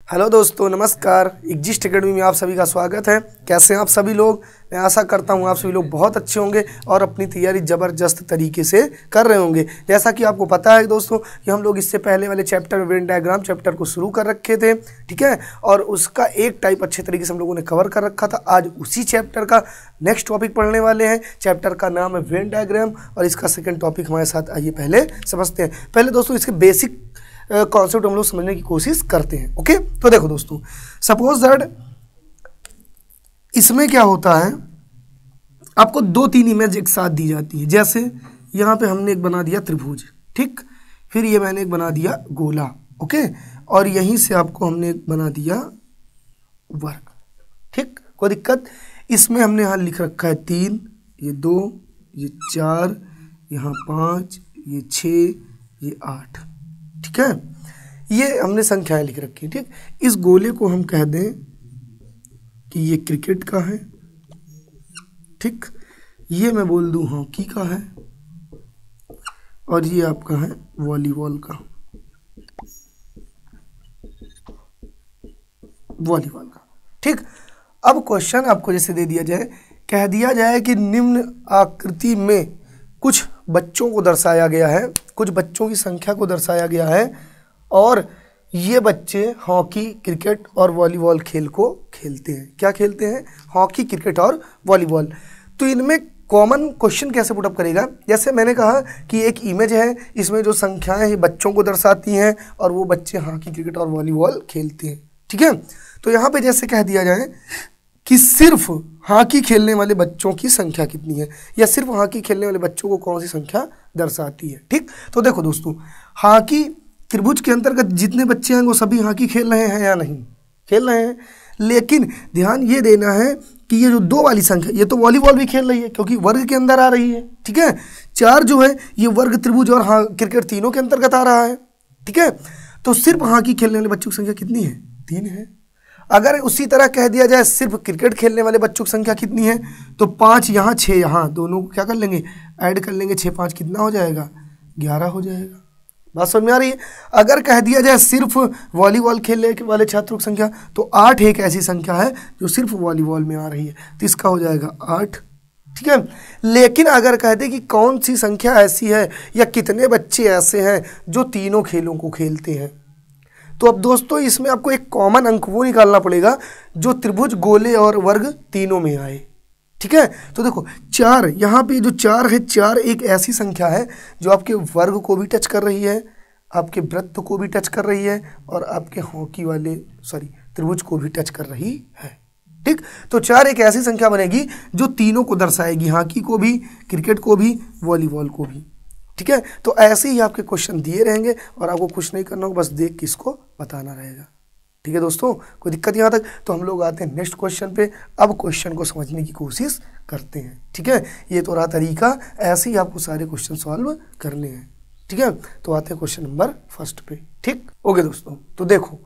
Hello दोस्तों, नमस्कार। Exist academy में आप सभी का स्वागत है। कैसे हैं आप सभी लोग? मैं आशा करता हूं आप सभी लोग बहुत अच्छे होंगे और अपनी तैयारी ज़बरदस्त तरीके से कर रहे होंगे। जैसा कि आपको पता है दोस्तों कि हम लोग इससे पहले वाले चैप्टर वेन डायग्राम चैप्टर को शुरू कर रखे थे, ठीक है, और उसका एक टाइप अच्छे तरीके से हम लोगों ने कवर कर रखा था। आज उसी चैप्टर का नेक्स्ट टॉपिक पढ़ने वाले हैं। चैप्टर का नाम है वेन डायग्राम और इसका सेकेंड टॉपिक हमारे साथ आइए पहले समझते हैं। पहले दोस्तों इसके बेसिक कॉन्सेप्ट हम लोग समझने की कोशिश करते हैं। ओके, तो देखो दोस्तों, सपोज दैट इसमें क्या होता है, आपको 2-3 इमेज एक साथ दी जाती है। जैसे यहाँ पे हमने एक बना दिया त्रिभुज, ठीक, फिर ये मैंने एक बना दिया गोला, ओके, और यहीं से आपको हमने एक बना दिया वर्ग, ठीक, कोई दिक्कत? इसमें हमने यहाँ लिख रखा है 3, ये 2, ये 4, यहाँ 5, ये 6, ये 8, ठीक है। ये हमने संख्याएं लिख रखी है, ठीक। इस गोले को हम कह दें कि ये क्रिकेट का है, ठीक, ये मैं बोल दूं हॉकी का है, और ये आपका है वॉलीबॉल का, ठीक। अब क्वेश्चन आपको जैसे दे दिया जाए, कह दिया जाए कि निम्न आकृति में कुछ बच्चों को दर्शाया गया है, कुछ बच्चों की संख्या को दर्शाया गया है, और ये बच्चे हॉकी, क्रिकेट और वॉलीबॉल खेल को खेलते हैं। क्या खेलते हैं? हॉकी, क्रिकेट और वॉलीबॉल। तो इनमें कॉमन क्वेश्चन कैसे पुटअप करेगा? जैसे मैंने कहा कि एक इमेज है, इसमें जो संख्याएं हैं बच्चों को दर्शाती हैं और वो बच्चे हॉकी, क्रिकेट और वॉलीबॉल खेलते हैं, ठीक है। तो यहाँ पे जैसे कह दिया जाए कि सिर्फ हॉकी खेलने वाले बच्चों की संख्या कितनी है, या सिर्फ हॉकी खेलने वाले बच्चों को कौन सी संख्या दर्शाती है, ठीक। तो देखो दोस्तों, हॉकी त्रिभुज के अंतर्गत जितने बच्चे हैं वो सभी हॉकी खेल रहे हैं या नहीं खेल रहे हैं, लेकिन ध्यान ये देना है कि ये जो 2 वाली संख्या, ये तो वॉलीबॉल भी खेल रही है क्योंकि वर्ग के अंदर आ रही है, ठीक है। 4 जो है ये वर्ग, त्रिभुज और क्रिकेट तीनों के अंतर्गत आ रहा है, ठीक है। तो सिर्फ हॉकी खेलने वाले बच्चों की संख्या कितनी है? 3 है। अगर उसी तरह कह दिया जाए सिर्फ क्रिकेट खेलने वाले बच्चों की संख्या कितनी है, तो 5 यहाँ 6 यहाँ, दोनों को क्या कर लेंगे, ऐड कर लेंगे। 6 5 कितना हो जाएगा? 11 हो जाएगा। बात समझ में आ रही है? अगर कह दिया जाए सिर्फ वॉलीबॉल खेलने वाले छात्रों की संख्या, तो 8 एक ऐसी संख्या है जो सिर्फ वॉलीबॉल में आ रही है, तो इसका हो जाएगा 8, ठीक है। लेकिन अगर कह दे कि कौन सी संख्या ऐसी है या कितने बच्चे ऐसे हैं जो तीनों खेलों को खेलते हैं, तो अब दोस्तों इसमें आपको एक कॉमन अंक वो निकालना पड़ेगा जो त्रिभुज, गोले और वर्ग तीनों में आए, ठीक है। तो देखो 4, यहाँ पे जो 4 है, 4 एक ऐसी संख्या है जो आपके वर्ग को भी टच कर रही है, आपके वृत्त को भी टच कर रही है, और आपके हॉकी वाले त्रिभुज को भी टच कर रही है, ठीक। तो 4 एक ऐसी संख्या बनेगी जो तीनों को दर्शाएगी, हॉकी को भी, क्रिकेट को भी, वॉलीबॉल को भी, ठीक है। तो ऐसे ही आपके क्वेश्चन दिए रहेंगे और आपको कुछ नहीं करना होगा, बस देख के इसको बताना रहेगा, ठीक है दोस्तों। कोई दिक्कत यहाँ तक? तो हम लोग आते हैं नेक्स्ट क्वेश्चन पे। अब क्वेश्चन को समझने की कोशिश करते हैं, ठीक है। ये तो रहा तरीका, ऐसे ही आपको सारे क्वेश्चन सॉल्व करने हैं, ठीक है। तो आते हैं क्वेश्चन नंबर फर्स्ट पे, ठीक। ओके दोस्तों, तो देखो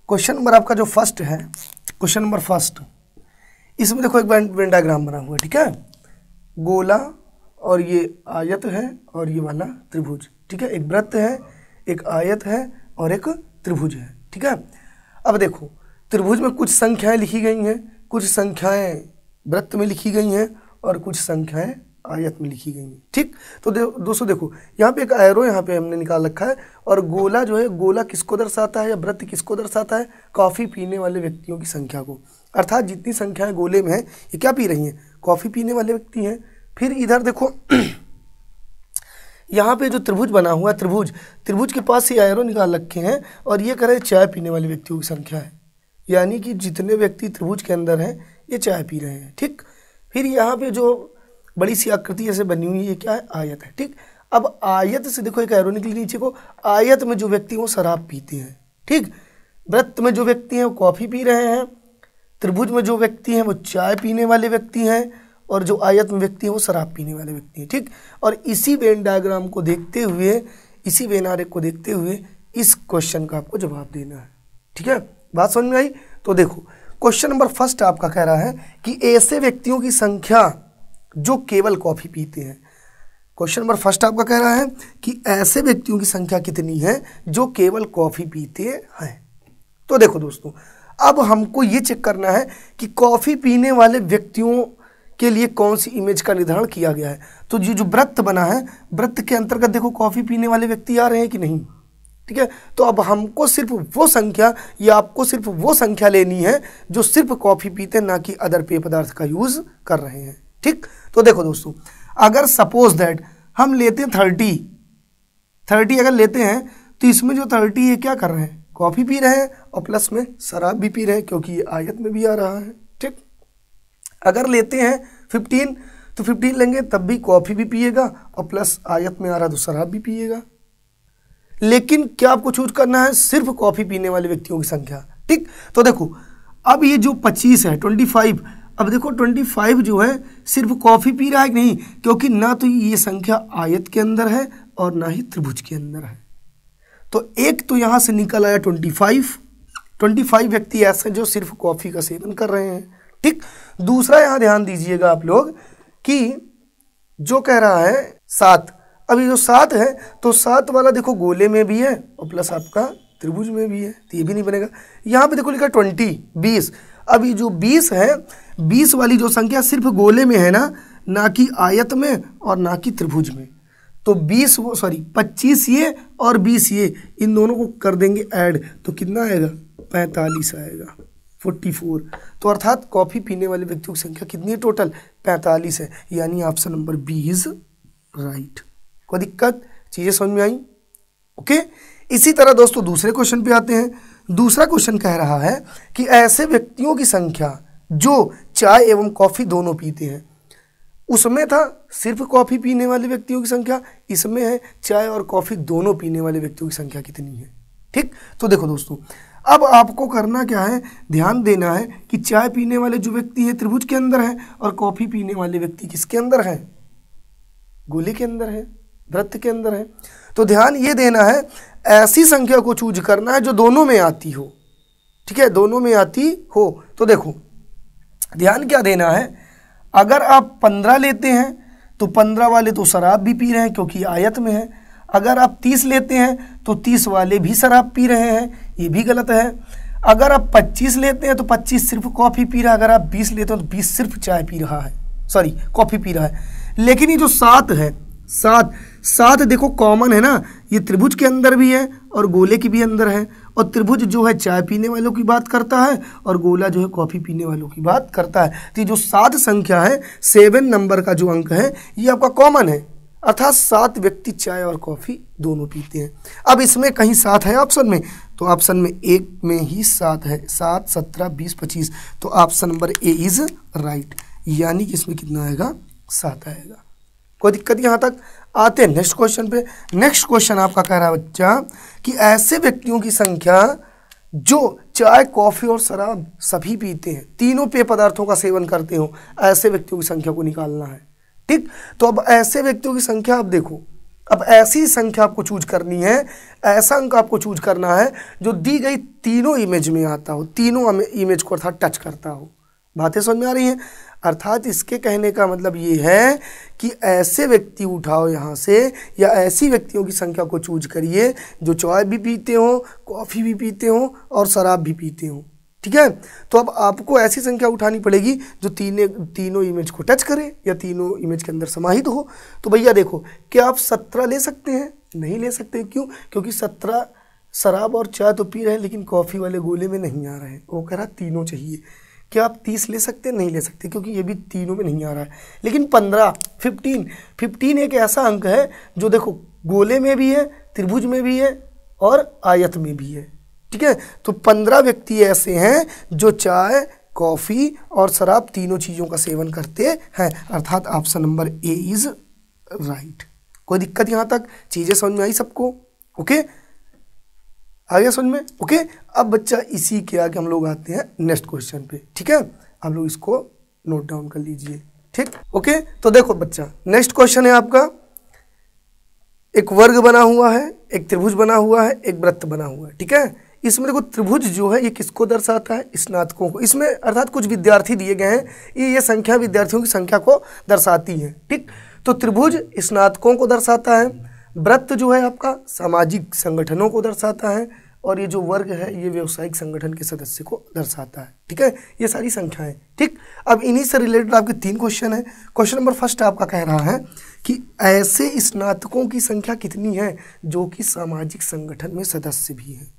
क्वेश्चन नंबर आपका जो फर्स्ट है, क्वेश्चन नंबर फर्स्ट, इसमें देखो एक वेन डायग्राम बना हुआ है, ठीक है। गोला और ये आयत है और ये वाला त्रिभुज, ठीक है। एक वृत्त है, एक आयत है और एक त्रिभुज है, ठीक है। अब देखो त्रिभुज में कुछ संख्याएं लिखी गई हैं, कुछ संख्याएं वृत्त में लिखी गई हैं और कुछ संख्याएं आयत में लिखी गई हैं, ठीक। तो दोस्तों देखो यहाँ पे एक एरो यहाँ पे हमने निकाल रखा है, और गोला जो है, गोला किसको दर्शाता है या वृत्त किसको दर्शाता है? कॉफ़ी पीने वाले व्यक्तियों की संख्या को, अर्थात जितनी संख्याएं गोले में है ये क्या पी रही हैं? कॉफ़ी पीने वाले व्यक्ति हैं। फिर इधर देखो यहाँ पे जो त्रिभुज बना हुआ है, त्रिभुज के पास ये एरो निकाल रखे हैं और ये कह रहे हैं चाय पीने वाले व्यक्तियों की संख्या है, यानी कि जितने व्यक्ति त्रिभुज के अंदर हैं ये चाय पी रहे हैं, ठीक। फिर यहाँ पे जो बड़ी सी आकृति जैसे बनी हुई है, ये क्या है? आयत है, ठीक। अब आयत से देखो एक एरो निकली नीचे को, आयत में जो व्यक्ति वो शराब पीते हैं, ठीक। वृत्त में जो व्यक्ति हैं वो कॉफ़ी पी रहे हैं, त्रिभुज में जो व्यक्ति हैं वो चाय पीने वाले व्यक्ति हैं, और जो आयत में व्यक्ति है वो शराब पीने वाले व्यक्ति हैं, ठीक। और इसी वेन डायग्राम को देखते हुए, इसी वेन आरेख को देखते हुए इस क्वेश्चन का आपको जवाब देना है, ठीक है। बात समझ में आई? तो देखो क्वेश्चन नंबर फर्स्ट आपका कह रहा है कि ऐसे व्यक्तियों की संख्या जो केवल कॉफ़ी पीते हैं। क्वेश्चन नंबर फर्स्ट आपका कह रहा है कि ऐसे व्यक्तियों की संख्या कितनी है जो केवल कॉफ़ी पीते हैं। तो देखो दोस्तों, अब हमको ये चेक करना है कि कॉफ़ी पीने वाले व्यक्तियों के लिए कौन सी इमेज का निर्धारण किया गया है। तो ये जो वृत्त बना है, वृत्त के अंतर्गत देखो कॉफ़ी पीने वाले व्यक्ति आ रहे हैं कि नहीं, ठीक है। तो अब हमको सिर्फ वो संख्या या आपको सिर्फ वो संख्या लेनी है जो सिर्फ कॉफ़ी पीते हैं, ना कि अदर पेय पदार्थ का यूज़ कर रहे हैं, ठीक। तो देखो दोस्तों, अगर सपोज दैट हम लेते हैं 30 अगर लेते हैं, तो इसमें जो 30 है क्या कर रहे हैं, कॉफ़ी पी रहे हैं और प्लस में शराब भी पी रहे हैं, क्योंकि ये आयत में भी आ रहा है, ठीक। अगर लेते हैं 15 तो 15 लेंगे तब भी कॉफ़ी भी पिएगा और प्लस आयत में आ रहा तो शराब भी पिएगा। लेकिन क्या आपको चूज करना है, सिर्फ कॉफ़ी पीने वाले व्यक्तियों की संख्या, ठीक। तो देखो अब ये जो 25 है 25, अब देखो 25 जो है सिर्फ कॉफ़ी पी रहा है कि नहीं, क्योंकि ना तो ये संख्या आयत के अंदर है और ना ही त्रिभुज के अंदर है। तो एक तो यहाँ से निकल आया 25 व्यक्ति ऐसे जो सिर्फ कॉफ़ी का सेवन कर रहे हैं, ठीक। दूसरा यहाँ ध्यान दीजिएगा आप लोग कि जो कह रहा है 7, अब ये जो 7 है तो 7 वाला देखो गोले में भी है और प्लस आपका त्रिभुज में भी है, तो ये भी नहीं बनेगा। यहाँ पे देखो लिखा 20 अब ये जो 20 है, 20 वाली जो संख्या सिर्फ गोले में है ना कि आयत में और ना कि त्रिभुज में। तो 25 ये और 20 ये, इन दोनों को कर देंगे ऐड तो कितना आएगा, 45 आएगा, 44। तो अर्थात कॉफ़ी पीने वाले व्यक्तियों की संख्या कितनी है, टोटल 45 है, यानी option number B is right. कोई दिक्कत, चीज़ें समझ में आई, ओके। इसी तरह दोस्तों दूसरे क्वेश्चन पे आते हैं। दूसरा क्वेश्चन कह रहा है कि ऐसे व्यक्तियों की संख्या जो चाय एवं कॉफ़ी दोनों पीते हैं, उसमें था सिर्फ कॉफ़ी पीने वाले व्यक्तियों की संख्या, इसमें है चाय और कॉफ़ी दोनों पीने वाले व्यक्तियों की संख्या कितनी है, ठीक। तो देखो दोस्तों, अब आपको करना क्या है, ध्यान देना है कि चाय पीने वाले जो व्यक्ति है त्रिभुज के अंदर है और कॉफ़ी पीने वाले व्यक्ति किसके अंदर है, गोले के अंदर है, वृत्त के अंदर है। तो ध्यान ये देना है, ऐसी संख्या को चूज करना है जो दोनों में आती हो, ठीक है, दोनों में आती हो। तो देखो ध्यान क्या देना है, अगर आप 15 लेते हैं तो 15 वाले तो शराब भी पी रहे हैं क्योंकि आयत में है। अगर आप 30 लेते हैं तो 30 वाले भी शराब पी रहे हैं, ये भी गलत है। अगर आप 25 लेते हैं तो 25 सिर्फ कॉफ़ी पी रहा है। अगर आप 20 लेते हैं तो 20 सिर्फ चाय पी रहा है, कॉफ़ी पी रहा है। लेकिन ये जो 7 है, 7 देखो कॉमन है ना, ये त्रिभुज के अंदर भी है और गोले की भी अंदर है। और त्रिभुज जो है चाय पीने वालों की बात करता है और गोला जो है कॉफ़ी पीने वालों की बात करता है। तो ये जो 7 संख्या है, 7 नंबर का जो अंक है ये आपका कॉमन है, अर्थात 7 व्यक्ति चाय और कॉफ़ी दोनों पीते हैं। अब इसमें कहीं 7 है ऑप्शन में, तो ऑप्शन में एक में ही 7 है, 7, 17, 20, 25। तो option number A is right, यानी कि इसमें कितना आएगा, 7 आएगा। कोई दिक्कत यहाँ तक। आते हैं नेक्स्ट क्वेश्चन पे। नेक्स्ट क्वेश्चन आपका कह रहा है बच्चा कि ऐसे व्यक्तियों की संख्या जो चाय कॉफ़ी और शराब सभी पीते हैं, तीनों पेय पदार्थों का सेवन करते हो, ऐसे व्यक्तियों की संख्या को निकालना है, ठीक। तो अब ऐसे व्यक्तियों की संख्या आप देखो, अब ऐसी संख्या आपको चूज करनी है, ऐसा अंक आपको चूज करना है जो दी गई तीनों इमेज में आता हो, तीनों इमेज को अर्थात टच करता हो। बातें समझ में आ रही हैं। अर्थात इसके कहने का मतलब ये है कि ऐसे व्यक्ति उठाओ यहाँ से, या ऐसी व्यक्तियों की संख्या को चूज करिए जो चाय भी पीते हो, कॉफ़ी भी पीते हो और शराब भी पीते हो, ठीक है। तो अब आपको ऐसी संख्या उठानी पड़ेगी जो तीनों इमेज को टच करे या तीनों इमेज के अंदर समाहित हो। तो भैया देखो, क्या आप 17 ले सकते हैं? नहीं ले सकते। क्यों? क्योंकि 17 शराब और चाय तो पी रहे हैं लेकिन कॉफ़ी वाले गोले में नहीं आ रहे हैं, वो कह रहा तीनों चाहिए। क्या आप 30 ले सकते हैं? नहीं ले सकते, क्योंकि ये भी तीनों में नहीं आ रहा है। लेकिन 15, 15 एक ऐसा अंक है जो देखो गोले में भी है, त्रिभुज में भी है और आयत में भी है, ठीक है। तो 15 व्यक्ति ऐसे हैं जो चाय, कॉफ़ी और शराब तीनों चीज़ों का सेवन करते हैं, अर्थात option number A is right. कोई दिक्कत यहाँ तक? चीज़ें समझ में आई सबको? ओके, आ गया समझ में? ओके। अब बच्चा इसी के आगे हम लोग आते हैं नेक्स्ट क्वेश्चन पे, ठीक है। आप लोग इसको नोट डाउन कर लीजिए, ठीक। ओके, तो देखो बच्चा, नेक्स्ट क्वेश्चन है आपका, एक वर्ग बना हुआ है, एक त्रिभुज बना हुआ है, एक वृत्त बना हुआ है, ठीक है। इसमें देखो त्रिभुज जो है ये किसको दर्शाता है? स्नातकों को। इसमें अर्थात कुछ विद्यार्थी दिए गए हैं, ये संख्या विद्यार्थियों की संख्या को दर्शाती है, ठीक। तो त्रिभुज स्नातकों को दर्शाता है, वृत्त जो है आपका सामाजिक संगठनों को दर्शाता है, और ये जो वर्ग है ये व्यावसायिक संगठन के सदस्य को दर्शाता है। ठीक है, ये सारी संख्याएं। ठीक, अब इन्हीं से रिलेटेड आपके 3 क्वेश्चन है। क्वेश्चन नंबर फर्स्ट आपका कह रहा है कि ऐसे स्नातकों की संख्या कितनी है जो कि सामाजिक संगठन में सदस्य भी हैं।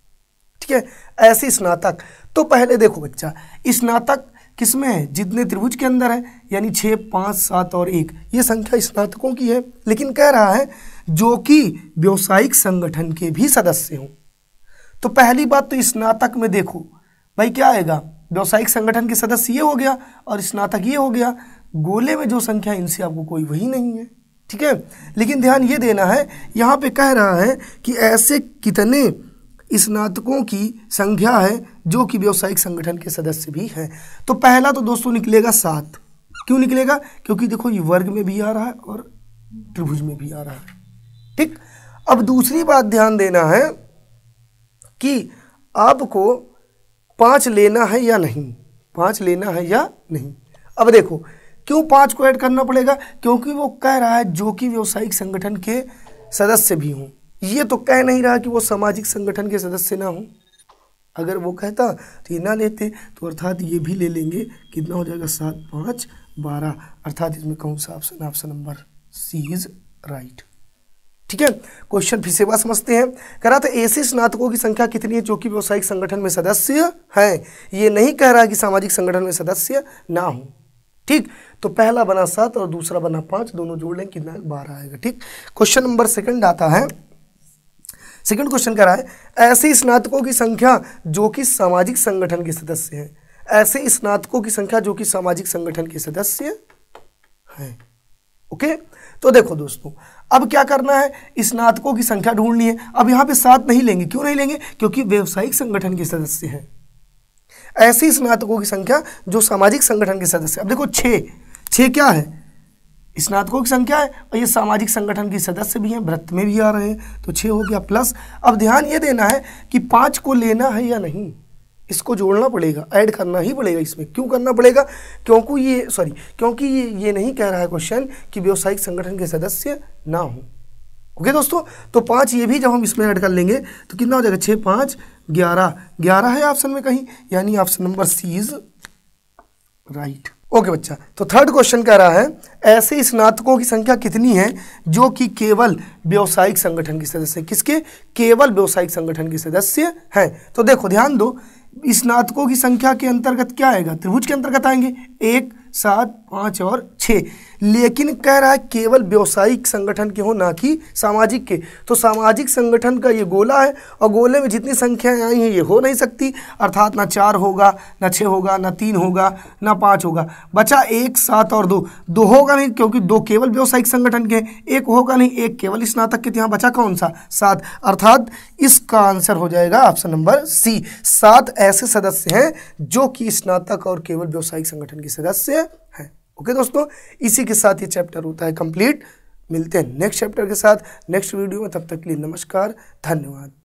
ठीक है, ऐसे स्नातक। तो पहले देखो बच्चा, स्नातक किसमें है? जितने त्रिभुज के अंदर है, यानी 6, 5, 7 और 1, ये संख्या स्नातकों की है। लेकिन कह रहा है जो कि व्यावसायिक संगठन के भी सदस्य हों। तो पहली बात तो स्नातक में देखो भाई क्या आएगा, व्यावसायिक संगठन के सदस्य ये हो गया और स्नातक ये हो गया। गोले में जो संख्या इनसे आपको कोई वही नहीं है। ठीक है, लेकिन ध्यान ये देना है, यहाँ पे कह रहा है कि ऐसे कितने स्नातकों की संख्या है जो कि व्यावसायिक संगठन के सदस्य भी हैं। तो पहला तो दोस्तों निकलेगा 7। क्यों निकलेगा? क्योंकि देखो ये वर्ग में भी आ रहा है और त्रिभुज में भी आ रहा है। ठीक, अब दूसरी बात ध्यान देना है कि आपको 5 लेना है या नहीं, 5 लेना है या नहीं। अब देखो क्यों 5 को ऐड करना पड़ेगा? क्योंकि वो कह रहा है जो कि व्यावसायिक संगठन के सदस्य भी हों। ये तो कह नहीं रहा कि वो सामाजिक संगठन के सदस्य ना हो। अगर वो कहता तो ये ना लेते, तो अर्थात ये भी ले लेंगे। कितना हो जाएगा? 7, 5, 12। अर्थात इसमें कौन सा option? Option number C is right. ठीक है, क्वेश्चन फिर से बात समझते हैं। कह रहा था ऐसे स्नातकों की संख्या कितनी है जो कि व्यावसायिक संगठन में सदस्य हैं। ये नहीं कह रहा कि सामाजिक संगठन में सदस्य ना हो। ठीक, तो पहला बना 7 और दूसरा बना 5, दोनों जोड़ लें कितना? 12 आएगा। ठीक, क्वेश्चन नंबर सेकंड आता है। सेकंड क्वेश्चन कह रहा है ऐसे स्नातकों की संख्या जो कि सामाजिक संगठन के सदस्य हैं। ऐसे स्नातकों की संख्या जो कि सामाजिक संगठन के सदस्य हैं। ओके, तो देखो दोस्तों, अब क्या करना है? स्नातकों की संख्या ढूंढनी है। अब यहाँ पे 7 नहीं लेंगे। क्यों नहीं लेंगे? क्योंकि व्यावसायिक संगठन के सदस्य हैं। ऐसे स्नातकों की संख्या जो सामाजिक संगठन के सदस्य। अब देखो 6 क्या है? स्नातकों की संख्या है और ये सामाजिक संगठन के सदस्य भी हैं, व्रत में भी आ रहे हैं, तो 6 हो गया प्लस। अब ध्यान ये देना है कि 5 को लेना है या नहीं, इसको जोड़ना पड़ेगा, ऐड करना ही पड़ेगा इसमें। क्यों करना पड़ेगा? क्योंकि ये नहीं कह रहा है क्वेश्चन कि व्यावसायिक संगठन के सदस्य ना हो। ओके दोस्तों, तो 5 ये भी जब हम इसमें ऐड कर लेंगे तो कितना हो जाएगा? 6, 5, 11 है ऑप्शन में कहीं, यानी option number C is right. Okay बच्चा, तो थर्ड क्वेश्चन कह रहा है ऐसे स्नातकों की संख्या कितनी है जो कि केवल व्यावसायिक संगठन के सदस्य। किसके? केवल व्यावसायिक संगठन के सदस्य हैं। तो देखो ध्यान दो, स्नातकों की संख्या के अंतर्गत क्या आएगा? त्रिभुज के अंतर्गत आएंगे 1, 7, 5 और 6। लेकिन कह रहा है केवल व्यावसायिक संगठन के हो, ना कि सामाजिक के। तो सामाजिक संगठन का ये गोला है और गोले में जितनी संख्याएं आई हैं ये हो नहीं सकती। अर्थात ना 4 होगा, ना 6 होगा, ना 3 होगा, ना 5 होगा। बचा 1, 7 और 2 होगा नहीं, क्योंकि 2 केवल व्यावसायिक संगठन के। 1 होगा नहीं, 1 केवल स्नातक के। यहाँ बचा कौन सा? 7। अर्थात इसका आंसर हो जाएगा ऑप्शन नंबर सी। 7 ऐसे सदस्य हैं जो कि स्नातक और केवल व्यावसायिक संगठन के सदस्य हैं। ओके दोस्तों, इसी के साथ ये चैप्टर होता है कंप्लीट। मिलते हैं नेक्स्ट चैप्टर के साथ नेक्स्ट वीडियो में। तब तक के लिए नमस्कार, धन्यवाद।